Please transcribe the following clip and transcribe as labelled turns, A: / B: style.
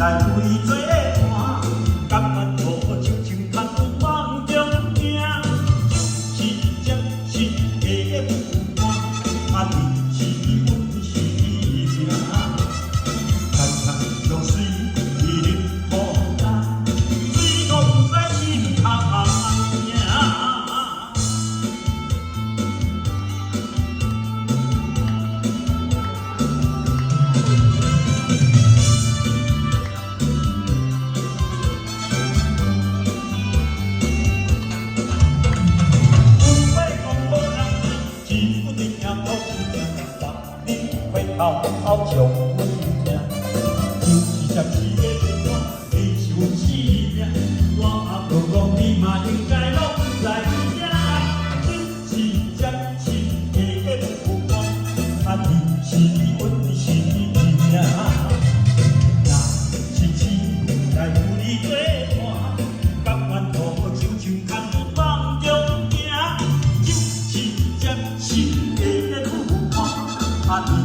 A: 来为做伴，甘愿土亲像空梦中行，就是这心的负担，啊，你是阮是命，甘愿用水去淋雨干，水拢在心头赢。好好将阮听，就是暂时的变化，你是阮生命。我阿无讲你嘛应该拢来听，真是暂时的负担，啊，你是阮是命。若是天来有你做伴，甘愿土亲像空梦中行，就是暂时的负担，啊。